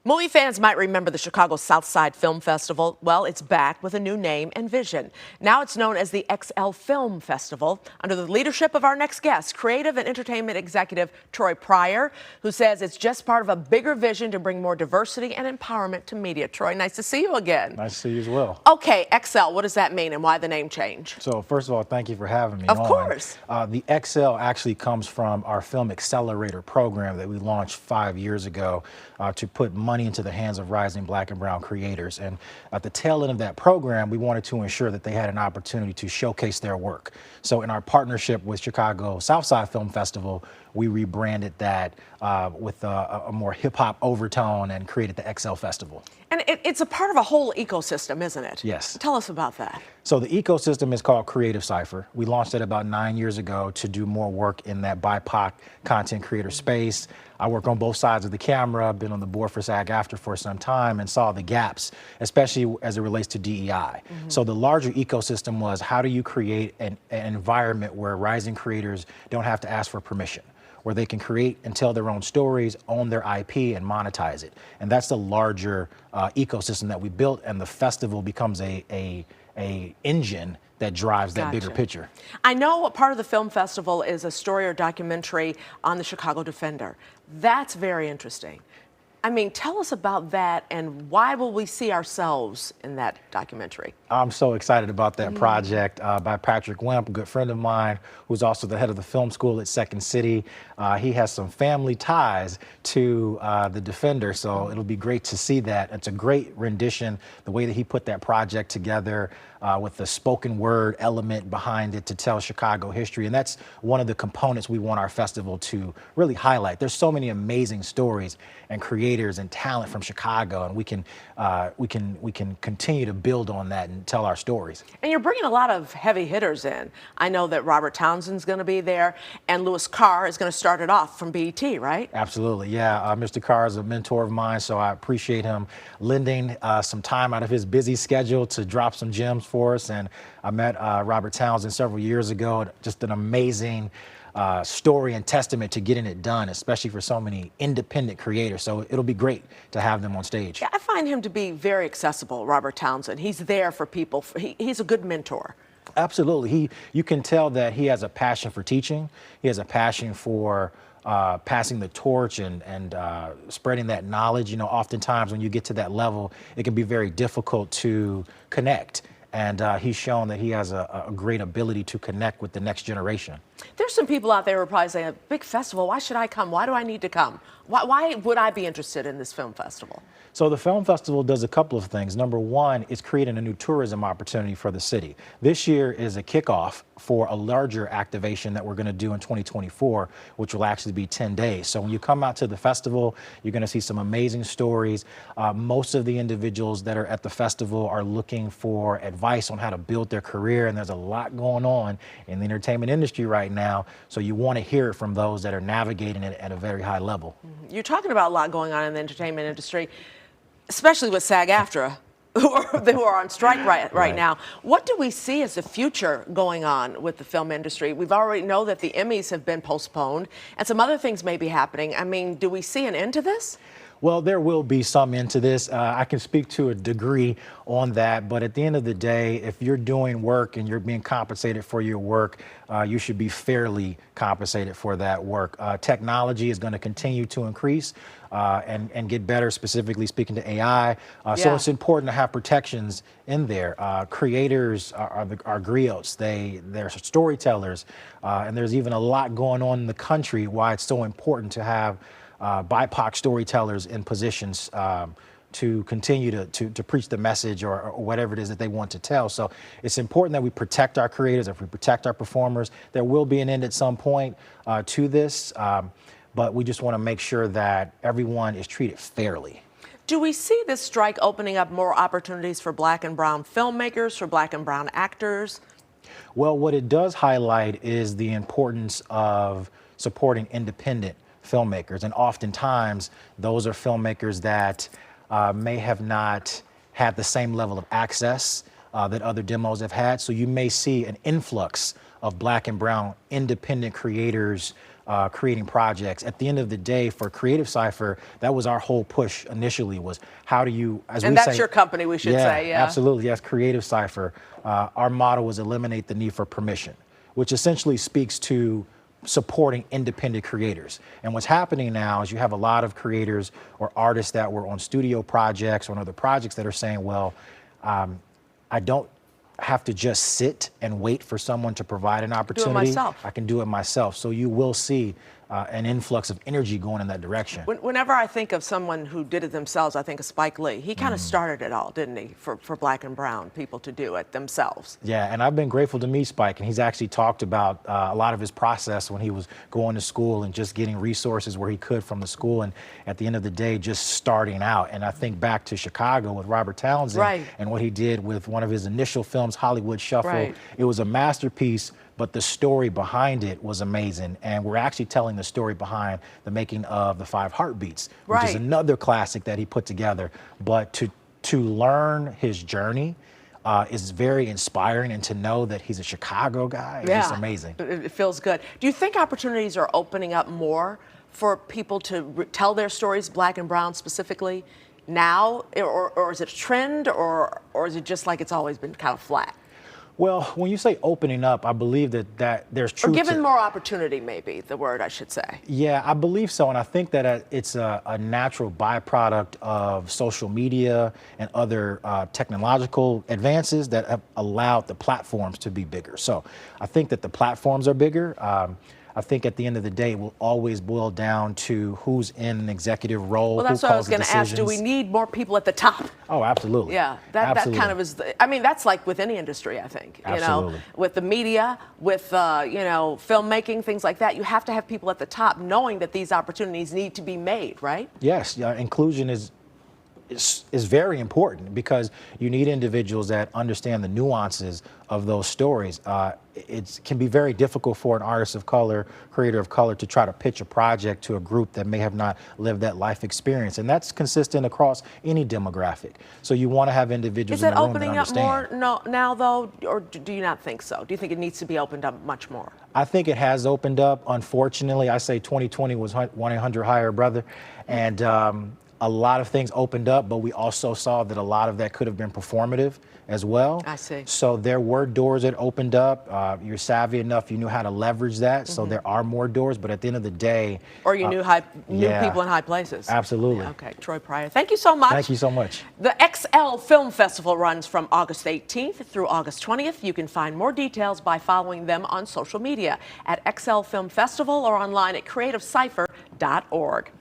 Movie fans might remember the Chicago Southside Film Festival. Well, it's back with a new name and vision. Now it's known as the XL Film Festival, under the leadership of our next guest, creative and entertainment executive Troy Pryor, who says it's just part of a bigger vision to bring more diversity and empowerment to media. Troy, nice to see you again. Nice to see you as well. Okay, XL, what does that mean and why the name change? So first of all, thank you for having me Of on. course. The XL actually comes from our Film Accelerator program that we launched 5 years ago to put money into the hands of rising Black and brown creators. And at the tail end of that program, we wanted to ensure that they had an opportunity to showcase their work. So in our partnership with Chicago Southside Film Festival, we rebranded that with a more hip-hop overtone and created the XL Festival. And it's a part of a whole ecosystem, isn't it? Yes. Tell us about that. So the ecosystem is called Creative Cypher. We launched it about 9 years ago to do more work in that BIPOC content creator space. I work on both sides of the camera, been on the board for SAG-AFTRA for some time and saw the gaps, especially as it relates to DEI. So the larger ecosystem was, how do you create an environment where rising creators don't have to ask for permission, where they can create and tell their own stories, own their IP, and monetize it. And that's the larger ecosystem that we built, and the festival becomes a engine that drives that bigger picture. I know a part of the film festival is a story or documentary on the Chicago Defender. That's very interesting. I mean, tell us about that, and why will we see ourselves in that documentary? I'm so excited about that project by Patrick Wimp, a good friend of mine, who's also the head of the film school at Second City. He has some family ties to the Defender, so it'll be great to see that. It's a great rendition, the way that he put that project together with the spoken word element behind it to tell Chicago history. And that's one of the components we want our festival to really highlight. There's so many amazing stories and creators and talent from Chicago, and we can continue to build on that and tell our stories. And you're bringing a lot of heavy hitters in. I know that Robert Townsend's going to be there, and Louis Carr is going to start it off from BET, right? Absolutely, yeah. Mr. Carr is a mentor of mine, so I appreciate him lending some time out of his busy schedule to drop some gems for us. And I met Robert Townsend several years ago. Just an amazing story and testament to getting it done, especially for so many independent creators. So it'll be great to have them on stage. Yeah, I find him to be very accessible, Robert Townsend. He's there for people. He's a good mentor. Absolutely. You can tell that he has a passion for teaching. He has a passion for passing the torch and spreading that knowledge. You know, oftentimes when you get to that level, it can be very difficult to connect. And he's shown that he has a great ability to connect with the next generation. There's some people out there who are probably saying, a big festival, why should I come? Why do I need to come? Why would I be interested in this film festival? So the film festival does a couple of things. Number one, it's creating a new tourism opportunity for the city. This year is a kickoff for a larger activation that we're going to do in 2024, which will actually be 10 days. So when you come out to the festival, you're going to see some amazing stories. Most of the individuals that are at the festival are looking for advice on how to build their career, and there's a lot going on in the entertainment industry right now. So you want to hear it from those that are navigating it at a very high level. You're talking about a lot going on in the entertainment industry, especially with SAG-AFTRA, who are on strike right now. What do we see as the future going on with the film industry? We've already know that the Emmys have been postponed, and some other things may be happening. I mean, do we see an end to this? Well, there will be some into this. I can speak to a degree on that, but at the end of the day, if you're doing work and you're being compensated for your work, you should be fairly compensated for that work. Technology is going to continue to increase and get better, specifically speaking to AI. So it's important to have protections in there. Creators are griots, they're storytellers, and there's even a lot going on in the country why it's so important to have BIPOC storytellers in positions to continue to preach the message or whatever it is that they want to tell. So it's important that we protect our creators, if we protect our performers. There will be an end at some point to this, but we just want to make sure that everyone is treated fairly. Do we see this strike opening up more opportunities for Black and brown filmmakers, for Black and brown actors? Well, what it does highlight is the importance of supporting independent filmmakers, and oftentimes those are filmmakers that may have not had the same level of access that other demos have had. So you may see an influx of Black and brown independent creators creating projects. At the end of the day, for Creative Cypher, that was our whole push initially, was how do you, as we say— And that's your company, we should say, yeah. Absolutely, yes, Creative Cypher. Our motto was eliminate the need for permission, which essentially speaks to supporting independent creators. And what's happening now is you have a lot of creators or artists that were on studio projects or on other projects that are saying, well, I don't have to just sit and wait for someone to provide an opportunity. myself. I can do it myself. So you will see an influx of energy going in that direction. Whenever I think of someone who did it themselves, I think of Spike Lee. He kind of started it all, didn't he, for Black and Brown people to do it themselves. Yeah, and I've been grateful to meet Spike, and he's actually talked about a lot of his process when he was going to school and just getting resources where he could from the school, and at the end of the day, just starting out. And I think back to Chicago with Robert Townsend and what he did with one of his initial films, Hollywood Shuffle. It was a masterpiece, but the story behind it was amazing. And we're actually telling the story behind the making of The Five Heartbeats, which is another classic that he put together. But to learn his journey is very inspiring, and to know that he's a Chicago guy is just amazing. It feels good. Do you think opportunities are opening up more for people to tell their stories, Black and Brown specifically, now? Or is it a trend, or is it just like it's always been kind of flat? Well, when you say opening up, I believe that there's truth. Or given more opportunity, maybe, the word I should say. Yeah, I believe so. And I think that it's a natural byproduct of social media and other technological advances that have allowed the platforms to be bigger. So I think that the platforms are bigger. I think at the end of the day, it will always boil down to who's in an executive role. Well, that's what I was going to ask. Do we need more people at the top? Oh, absolutely. Yeah, that kind of is. I mean, that's like with any industry, I think. Absolutely. You know, with the media, with you know, filmmaking, things like that. You have to have people at the top knowing that these opportunities need to be made, right? Yes, inclusion is very important, because you need individuals that understand the nuances of those stories. It can be very difficult for an artist of color, creator of color, to try to pitch a project to a group that may have not lived that life experience, and that's consistent across any demographic. So you want to have individuals in the room that understand. Is it opening up more now, though, or do you not think so? Do you think it needs to be opened up much more? I think it has opened up. Unfortunately, I say 2020 was 1-800-HIRE, brother, and a lot of things opened up, but we also saw that a lot of that could have been performative as well. I see. So there were doors that opened up. You're savvy enough, you knew how to leverage that. So there are more doors, but at the end of the day— Or you knew people in high places. Absolutely. Yeah, okay, Troy Pryor, thank you so much. Thank you so much. The XL Film Festival runs from August 18th through August 20th. You can find more details by following them on social media at XL Film Festival or online at creativecypher.org.